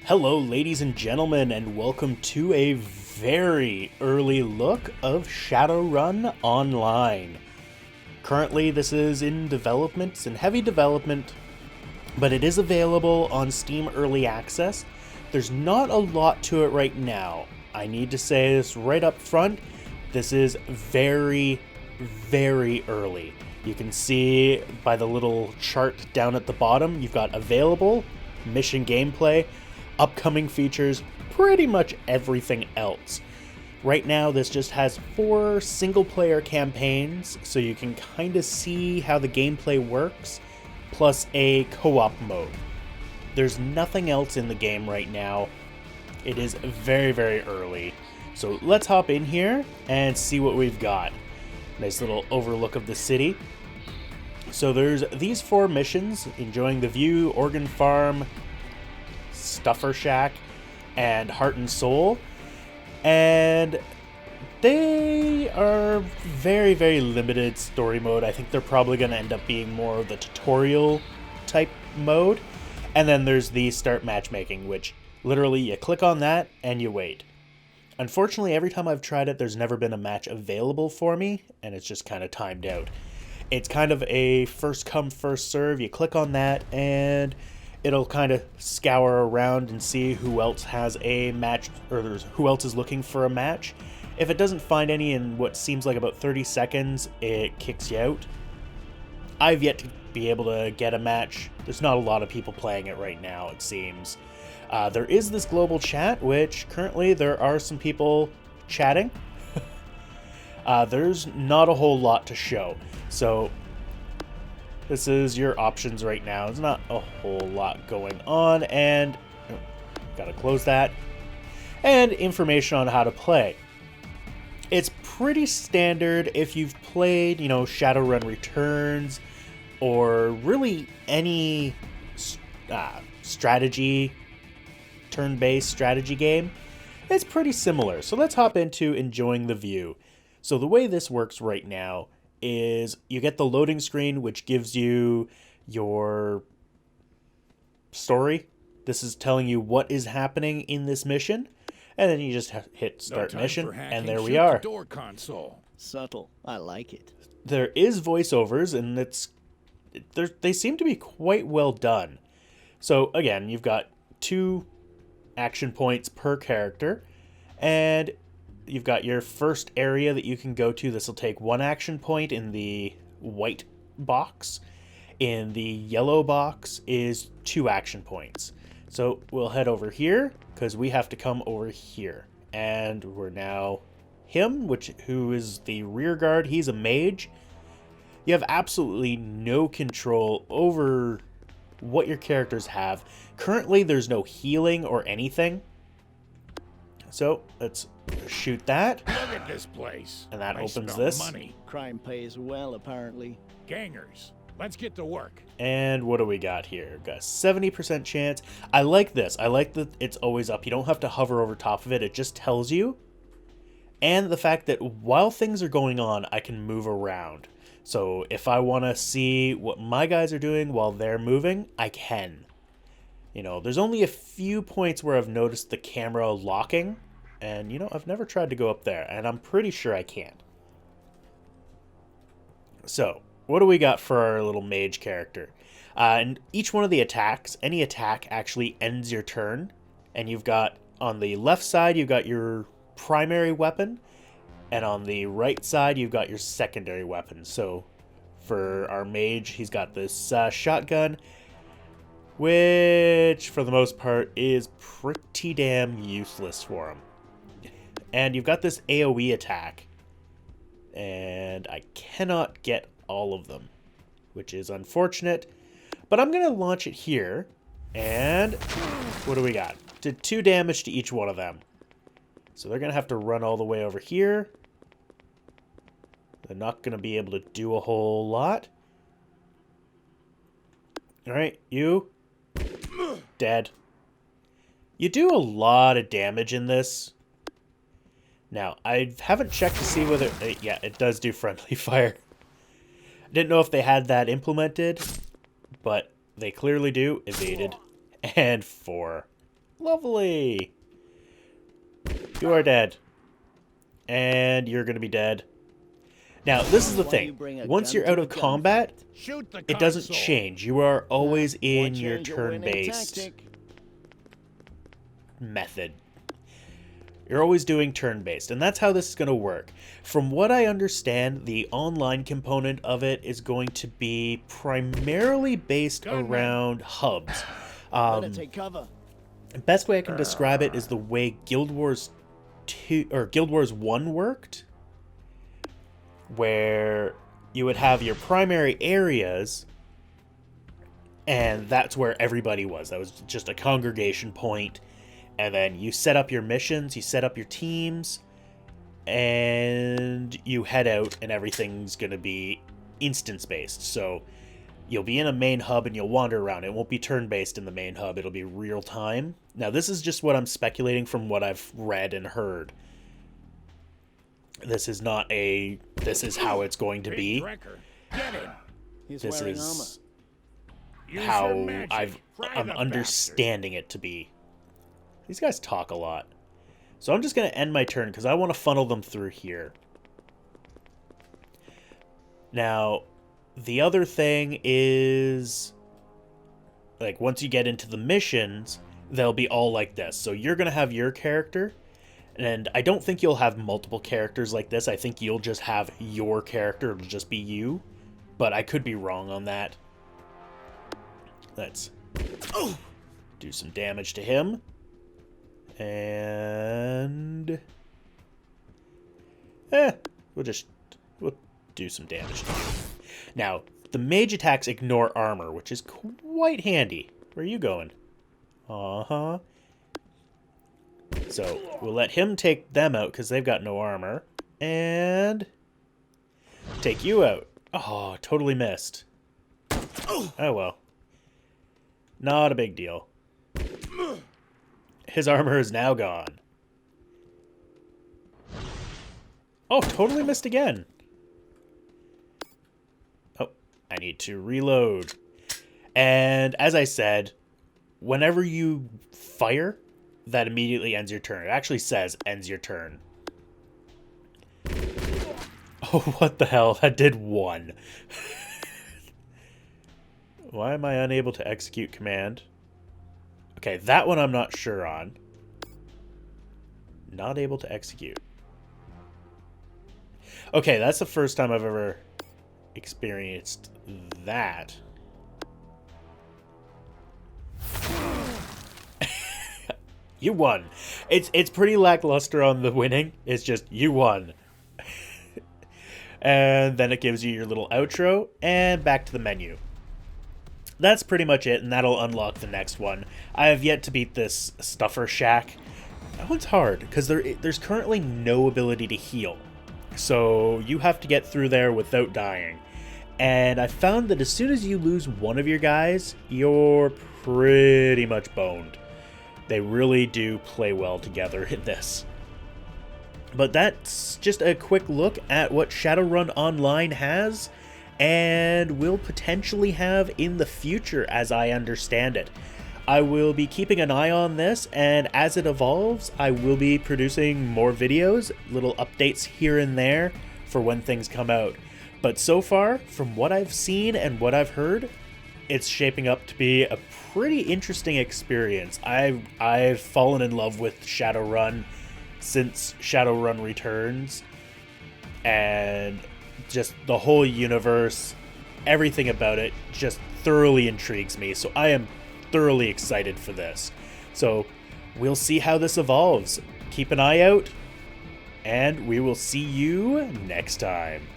Hello, ladies and gentlemen, and welcome to a very early look of Shadowrun Online. Currently, this is in development, it's in heavy development, but it is available on Steam Early Access. There's not a lot to it right now. I need to say this right up front, this is very, very early. You can see by the little chart down at the bottom, you've got available, mission gameplay, upcoming features, pretty much everything else. Right now, this just has 4 single-player campaigns, so you can kind of see how the gameplay works, plus a co-op mode. There's nothing else in the game right now. It is very, very early. So let's hop in here and see what we've got. Nice little overlook of the city. So there's these 4 missions: Enjoying the View, Organ Farm, Stuffer Shack, and Heart and Soul. And they are very, very limited story mode. I think they're probably going to end up being more of the tutorial type mode. And then there's the start matchmaking, which literally you click on that and you wait. Unfortunately, every time I've tried it, there's never been a match available for me, and it's just kind of timed out. It's kind of a first come, first serve. You click on that and it'll kind of scour around and see who else has a match, or who else is looking for a match. If it doesn't find any in what seems like about 30 seconds, it kicks you out. I've yet to be able to get a match. There's not a lot of people playing it right now, it seems. There is this global chat, which currently there are some people chatting. There's not a whole lot to show. So this is your options right now. There's not a whole lot going on, and gotta close that. And information on how to play. It's pretty standard if you've played, Shadowrun Returns, or really any strategy, turn-based strategy game. It's pretty similar. So let's hop into Enjoying the View. So the way this works right now is you get the loading screen, which gives you your story. This is telling you what is happening in this mission, and then you just hit start mission, and there we are. Door console. Subtle. I like it. There is voiceovers, and they seem to be quite well done. So again, you've got 2 action points per character, and you've got your first area that you can go to. This will take 1 action point in the white box. In the yellow box is 2 action points. So we'll head over here because we have to come over here. And we're now him, who is the rear guard. He's a mage. You have absolutely no control over what your characters have. Currently, there's no healing or anything. So let's shoot that. Look at this place. And that I opens smell this. Money. Crime pays well, apparently. Gangers. Let's get to work. And what do we got here? We've got a 70% chance. I like this. I like that it's always up. You don't have to hover over top of it. It just tells you. And the fact that while things are going on, I can move around. So if I want to see what my guys are doing while they're moving, I can. There's only a few points where I've noticed the camera locking. And, I've never tried to go up there. And I'm pretty sure I can. So, what do we got for our little mage character? And each one of the attacks, any attack actually ends your turn. And you've got, on the left side, you've got your primary weapon. And on the right side, you've got your secondary weapon. So, for our mage, he's got this shotgun, which, for the most part, is pretty damn useless for him. And you've got this AoE attack. And I cannot get all of them, which is unfortunate. But I'm going to launch it here. And what do we got? Did 2 damage to each one of them. So they're going to have to run all the way over here. They're not going to be able to do a whole lot. Alright, you. Dead. You do a lot of damage in this. Now, I haven't checked to see whether... yeah, it does do friendly fire. I didn't know if they had that implemented, but they clearly do. Evaded. And 4. Lovely. You are dead. And you're going to be dead. Now, this is the Why you thing. bring a Once gun you're to out a of combat, Shoot the it doesn't console. change. You are always in Or your change a winning turn-based tactic. method. You're always doing turn-based, and that's how this is going to work. From what I understand, the online component of it is going to be primarily based around hubs. Better take cover. The best way I can describe it is the way Guild Wars 2 or Guild Wars 1 worked, where you would have your primary areas, and that's where everybody was. That was just a congregation point. And then you set up your missions, you set up your teams, and you head out, and everything's going to be instance-based. So you'll be in a main hub, and you'll wander around. It won't be turn-based in the main hub. It'll be real-time. Now, this is just what I'm speculating from what I've read and heard. This is not a... This is how it's going to Big be. Trekker, get him. He's This wearing armor. is Use how your magic. I'm The understanding it to be. These guys talk a lot. So I'm just going to end my turn because I want to funnel them through here. Now, the other thing is, like, once you get into the missions, they'll be all like this. So you're going to have your character, and I don't think you'll have multiple characters like this. I think you'll just have your character. It'll just be you. But I could be wrong on that. Let's do some damage to him. And we'll do some damage to you. Now, the mage attacks ignore armor, which is quite handy. Where are you going? Uh-huh. So, we'll let him take them out because they've got no armor. And take you out. Oh, totally missed. Oh well. Not a big deal. His armor is now gone. Oh, totally missed again. Oh, I need to reload. And as I said, whenever you fire, that immediately ends your turn. It actually says ends your turn. Oh, what the hell? That did 1. Why am I unable to execute command? Okay, that one I'm not sure on. Not able to execute. Okay, that's the first time I've ever experienced that. You won. It's pretty lackluster on the winning. It's just, you won. And then it gives you your little outro, and back to the menu. That's pretty much it, and that'll unlock the next one. I have yet to beat this Stuffer Shack. That one's hard, because there's currently no ability to heal. So you have to get through there without dying. And I found that as soon as you lose one of your guys, you're pretty much boned. They really do play well together in this. But that's just a quick look at what Shadowrun Online has and will potentially have in the future, as I understand it. I will be keeping an eye on this, and as it evolves, I will be producing more videos, little updates here and there for when things come out. But so far, from what I've seen and what I've heard, it's shaping up to be a pretty interesting experience. I've fallen in love with Shadowrun since Shadowrun Returns, and just the whole universe, everything about it just thoroughly intrigues me. So I am thoroughly excited for this. So we'll see how this evolves. Keep an eye out, and we will see you next time.